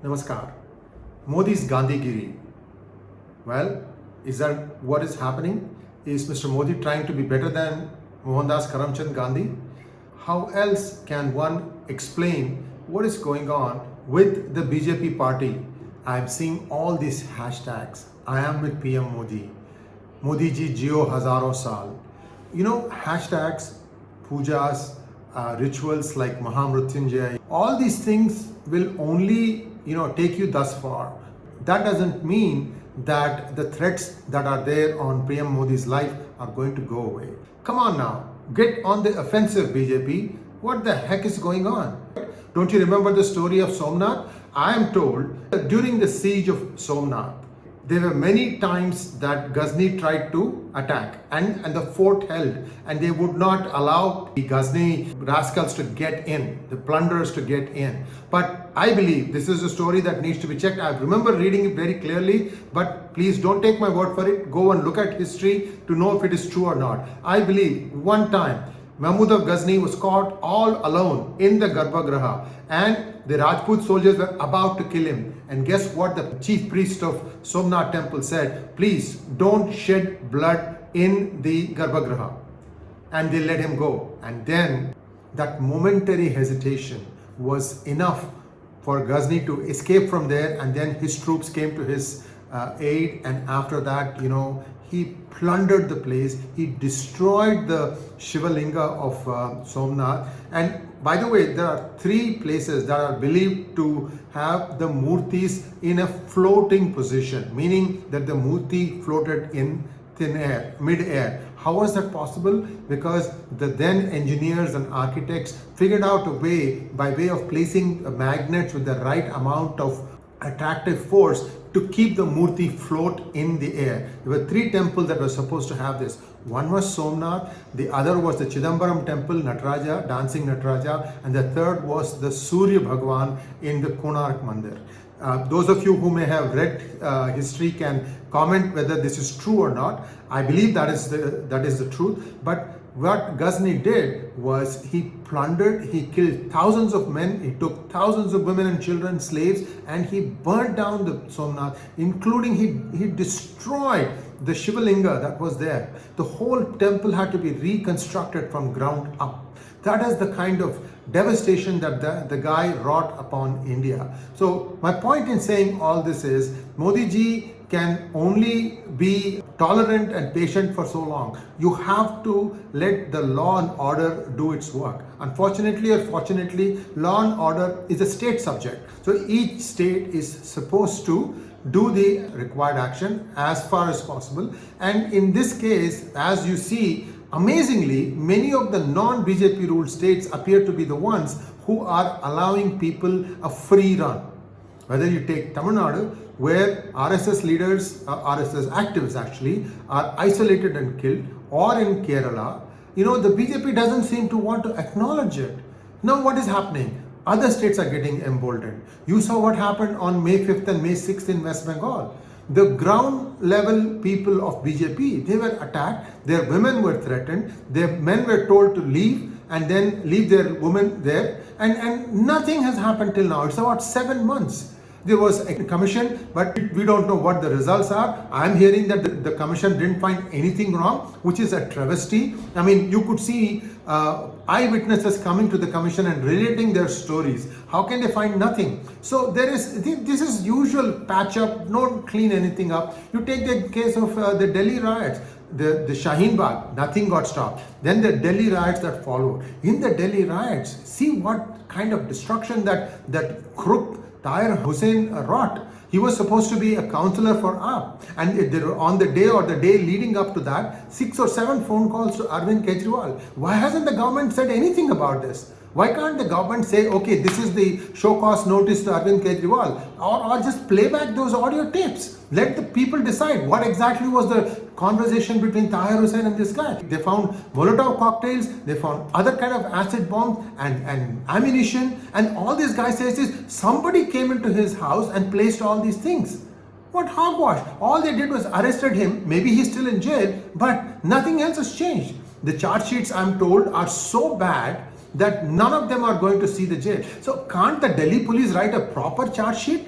Namaskar. Modi's Gandhigiri. Well, is that what is happening? Is Mr. Modi trying to be better than Mohandas Karamchand Gandhi? How else can one explain what is going on with the BJP party? I am seeing all these hashtags. I am with PM Modi. Modi ji Jio Hazaro Saal. You know, hashtags, pujas, rituals like Mahamrutyunjay, all these things will only, take you thus far. That doesn't mean that the threats that are there on PM Modi's life are going to go away. Come on now, get on the offensive, BJP. What the heck is going on? Don't you remember the story of Somnath? I am told that during the siege of Somnath, there were many times that Ghazni tried to attack and the fort held, and they would not allow the Ghazni rascals to get in, the plunderers to get in. But I believe this is a story that needs to be checked. I remember reading it very clearly, but please don't take my word for it. Go and look at history to know if it is true or not. I believe one time Mahmud of Ghazni was caught all alone in the Garbhagriha, and the Rajput soldiers were about to kill him. And guess what the chief priest of Somnath temple said? Please don't shed blood in the Garbhagriha. And they let him go. And then that momentary hesitation was enough for Ghazni to escape from there, and then his troops came to his aid, and after that, he plundered the place. He destroyed the Shiva Linga of Somnath. And by the way, there are 3 places that are believed to have the murtis in a floating position, meaning that the murti floated in thin air, mid-air. How was that possible? Because the then engineers and architects figured out a way, by way of placing magnets with the right amount of attractive force, to keep the murti float in the air. There were 3 temples that were supposed to have this. One was Somnath, the other was the Chidambaram temple, Nataraja, dancing Nataraja, and the third was the Surya Bhagwan in the Konark Mandir. Those of you who may have read history can comment whether this is true or not. I believe that is the truth. But what Ghazni did was he plundered, he killed thousands of men, he took thousands of women and children, slaves, and he burnt down the Somnath, including he destroyed the Shiva Linga that was there. The whole temple had to be reconstructed from ground up. That is the kind of devastation that the guy wrought upon India. So my point in saying all this is, Modi ji can only be tolerant and patient for so long. You have to let the law and order do its work. Unfortunately or fortunately, law and order is a state subject. So each state is supposed to do the required action as far as possible. And in this case, as you see, amazingly, many of the non-BJP ruled states appear to be the ones who are allowing people a free run. Whether you take Tamil Nadu, where RSS leaders, RSS activists actually, are isolated and killed, or in Kerala, the BJP doesn't seem to want to acknowledge it. Now what is happening? Other states are getting emboldened. You saw what happened on May 5th and May 6th in West Bengal. The ground level people of BJP, they were attacked, their women were threatened, their men were told to leave and then leave their women there, and nothing has happened till now. It's about 7 months. There was a commission, but we don't know what the results are. I'm hearing that the commission didn't find anything wrong, which is a travesty. I mean, you could see eyewitnesses coming to the commission and relating their stories. How can they find nothing? So this is usual patch up, don't clean anything up. You take the case of the Delhi riots. The Shaheen Bagh, nothing got stopped. Then the Delhi riots that followed. In the Delhi riots, see what kind of destruction that crook Tahir Hussain wrought. He was supposed to be a counselor for AAP, and on the day or the day leading up to that, 6 or 7 phone calls to Arvind Kejriwal. Why hasn't the government said anything about this? Why can't the government say, okay, this is the show cause notice to Arvind Kejriwal, or just play back those audio tapes? Let the people decide what exactly was the conversation between Tahir Hussain and this guy. They found Molotov cocktails, they found other kind of acid bombs and ammunition, and all this guy says is somebody came into his house and placed all these things. What hogwash? All they did was arrested him. Maybe he's still in jail, but nothing else has changed. The charge sheets, I'm told, are so bad that none of them are going to see the jail. So can't the Delhi police write a proper charge sheet?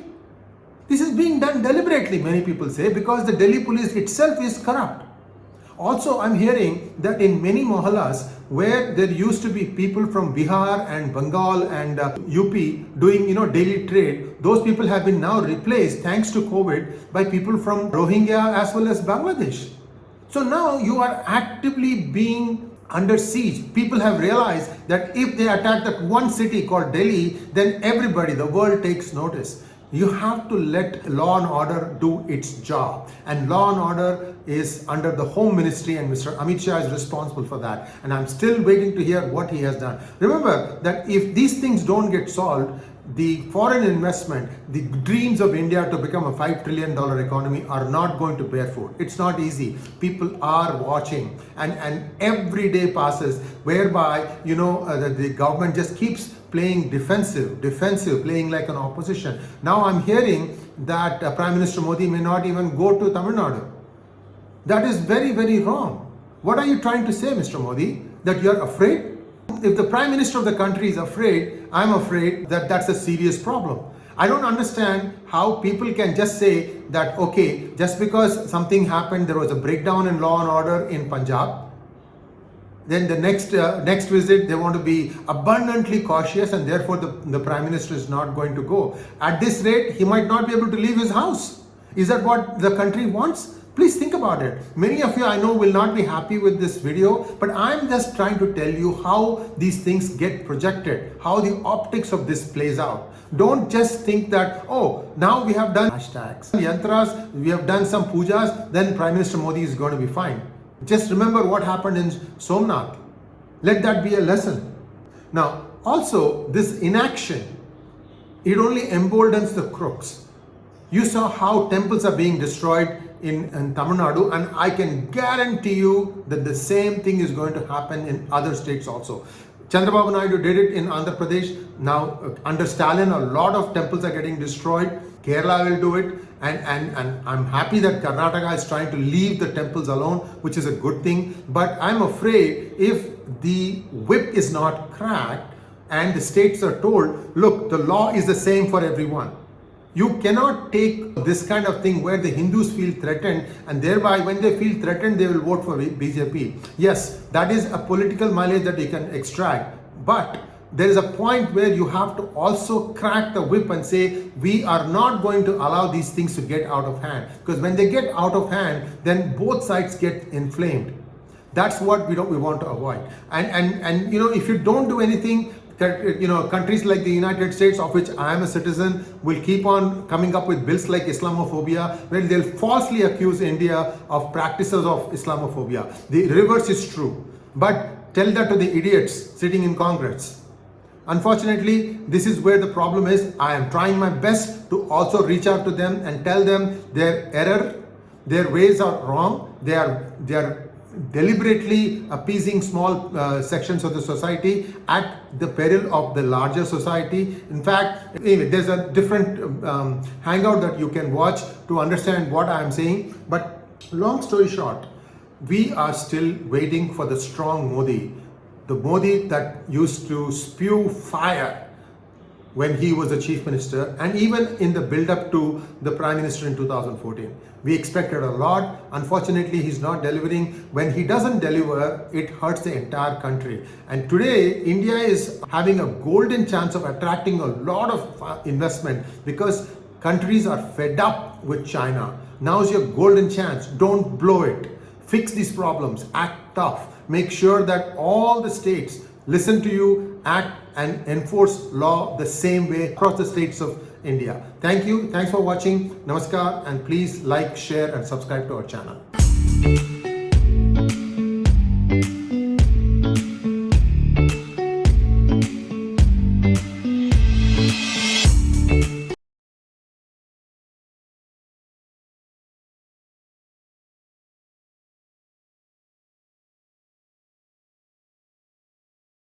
This is being done deliberately, many people say, because the Delhi police itself is corrupt. Also, I'm hearing that in many mohallas where there used to be people from Bihar and Bengal and UP doing daily trade, those people have been now replaced, thanks to COVID, by people from Rohingya as well as Bangladesh. So now you are actively being under siege. People have realized that if they attack that one city called Delhi, then everybody, the world takes notice. You have to let law and order do its job. And law and order is under the Home Ministry, and Mr. Amit Shah is responsible for that. And I'm still waiting to hear what he has done. Remember that if these things don't get solved, the foreign investment, the dreams of India to become a $5 trillion economy are not going to bear fruit. It's not easy. People are watching, and every day passes whereby the government just keeps playing defensive, playing like an opposition. Now I'm hearing that Prime Minister Modi may not even go to Tamil Nadu. That is very, very wrong. What are you trying to say, Mr. Modi? That you're afraid? If the Prime Minister of the country is afraid, I'm afraid that that's a serious problem. I don't understand how people can just say that, okay, just because something happened, there was a breakdown in law and order in Punjab, then the next visit they want to be abundantly cautious, and therefore the Prime Minister is not going to go. At this rate, he might not be able to leave his house. Is that what the country wants? Please think about it. Many of you I know will not be happy with this video, but I'm just trying to tell you how these things get projected, how the optics of this plays out. Don't just think that, oh, now we have done hashtags, yantras, we have done some pujas, then Prime Minister Modi is going to be fine. Just remember what happened in Somnath. Let that be a lesson. Now, also, this inaction, it only emboldens the crooks. You saw how temples are being destroyed in Tamil Nadu, and I can guarantee you that the same thing is going to happen in other states also. Chandrababu Naidu did it in Andhra Pradesh. Now, under Stalin, a lot of temples are getting destroyed. Kerala will do it. And I'm happy that Karnataka is trying to leave the temples alone, which is a good thing. But I'm afraid if the whip is not cracked and the states are told, look, the law is the same for everyone. You cannot take this kind of thing where the Hindus feel threatened, and thereby when they feel threatened, they will vote for BJP. Yes, that is a political mileage that you can extract. But there is a point where you have to also crack the whip and say, we are not going to allow these things to get out of hand. Because when they get out of hand, then both sides get inflamed. That's what we want to avoid. And if you don't do anything, countries like the United States, of which I am a citizen, will keep on coming up with bills like Islamophobia, where they'll falsely accuse India of practices of Islamophobia. The reverse is true. But tell that to the idiots sitting in Congress. Unfortunately, this is where the problem is. I am trying my best to also reach out to them and tell them their error, their ways are wrong. They are deliberately appeasing small sections of the society at the peril of the larger society. In fact, anyway, there's a different hangout that you can watch to understand what I am saying. But long story short, we are still waiting for the strong Modi. The Modi that used to spew fire when he was the chief minister, and even in the build-up to the prime minister in 2014. We expected a lot. Unfortunately, he's not delivering. When he doesn't deliver, it hurts the entire country. And today, India is having a golden chance of attracting a lot of investment because countries are fed up with China. Now's your golden chance. Don't blow it. Fix these problems. Act tough. Make sure that all the states listen to you, act and enforce law the same way across the states of India. Thank you. Thanks for watching. Namaskar, and please like, share and subscribe to our channel.